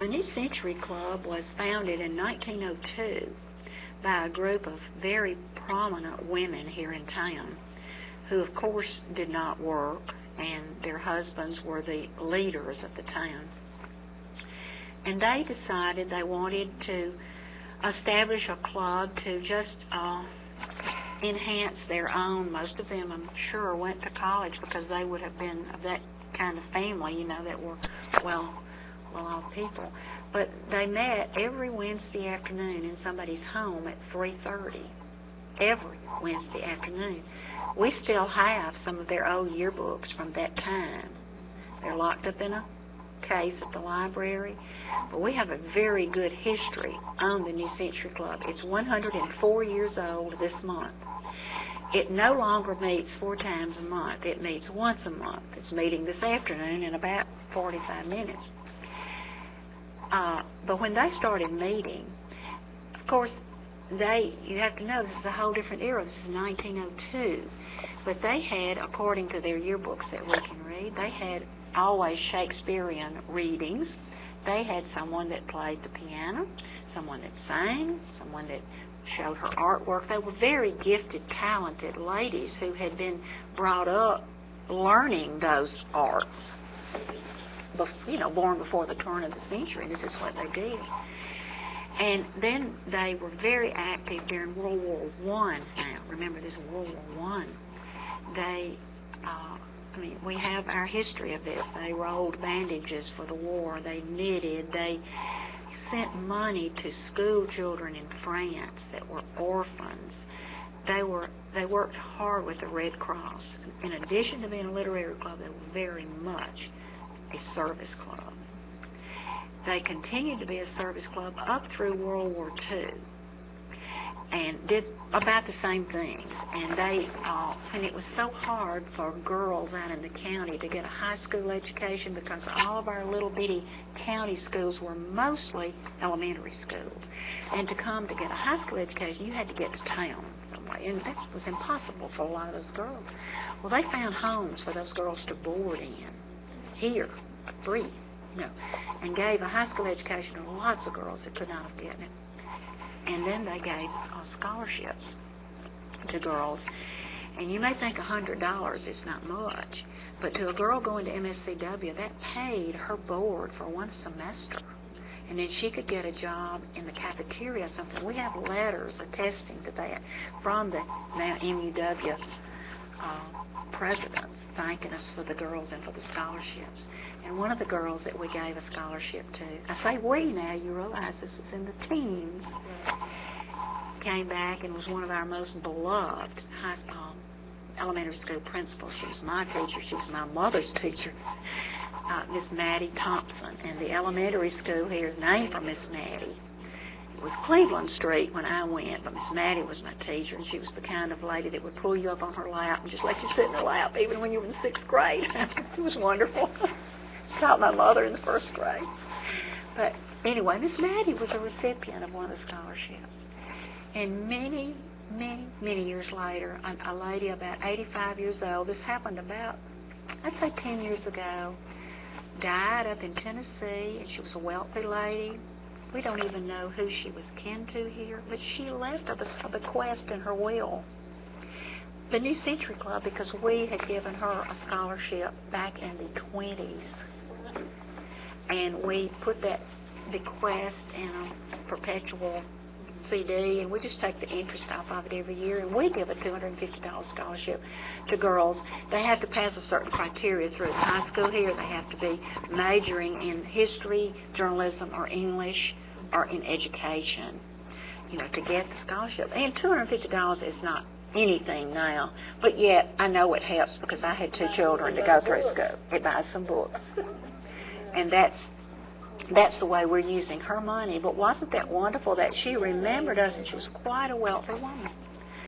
The New Century Club was founded in 1902 by a group of very prominent women here in town who, of course, did not work, and their husbands were the leaders of the town. And they decided they wanted to establish a club to just enhance their own. Most of them, I'm sure, went to college because they would have been of that kind of family, you know, that were well-off people. But they met every Wednesday afternoon in somebody's home at 3:30. Every Wednesday afternoon. We still have some of their old yearbooks from that time. They're locked up in a case at the library. But we have a very good history on the New Century Club. It's 104 years old this month. It no longer meets 4 times a month. It meets once a month. It's meeting this afternoon in about 45 minutes. But when they started meeting, of course, you have to know this is a whole different era. This is 1902. But they had, according to their yearbooks that we can read, they had always Shakespearean readings. They had someone that played the piano, someone that sang, someone that showed her artwork. They were very gifted, talented ladies who had been brought up learning those arts, born before the turn of the century. This is what they did. And then they were very active during World War I. Now, remember, this is World War I. We have our history of this. They rolled bandages for the war. They knitted. They sent money to school children in France that were orphans. They worked hard with the Red Cross. In addition to being a literary club, they were very much a service club. They continued to be a service club up through World War II and did about the same things. And and it was so hard for girls out in the county to get a high school education because all of our little bitty county schools were mostly elementary schools. And to get a high school education, you had to get to town some way. And that was impossible for a lot of those girls. Well, they found homes for those girls to board in here, free, and gave a high school education to lots of girls that could not have gotten it. And then they gave scholarships to girls. And you may think $100 is not much, but to a girl going to MSCW, that paid her board for one semester. And then she could get a job in the cafeteria or something. We have letters attesting to that from the now MUW presidents thanking us for the girls and for the scholarships. And one of the girls that we gave a scholarship to, I say we now, you realize this is in the teens, came back and was one of our most beloved elementary school principals. She was my teacher. She was my mother's teacher, Miss Maddie Thompson. And the elementary school here is named for Miss Maddie. It was Cleveland Street when I went, but Miss Maddie was my teacher, and she was the kind of lady that would pull you up on her lap and just let you sit in her lap even when you were in 6th grade. It was wonderful. She taught my mother in the 1st grade. But anyway, Miss Maddie was a recipient of one of the scholarships. And many, many, many years later, a lady about 85 years old, this happened about, I'd say 10 years ago, died up in Tennessee, and she was a wealthy lady. We don't even know who she was kin to here, but she left a bequest in her will. The New Century Club, because we had given her a scholarship back in the 20s. And we put that bequest in a perpetual CD, and we just take the interest off of it every year, and we give a $250 scholarship to girls. They have to pass a certain criteria through high school here. They have to be majoring in history, journalism, or English, or in education, to get the scholarship. And $250 is not anything now, but yet I know it helps because I had 2 children to go through school. It buys some books. And that's the way we're using her money. But wasn't that wonderful that she remembered us, and she was quite a wealthy woman.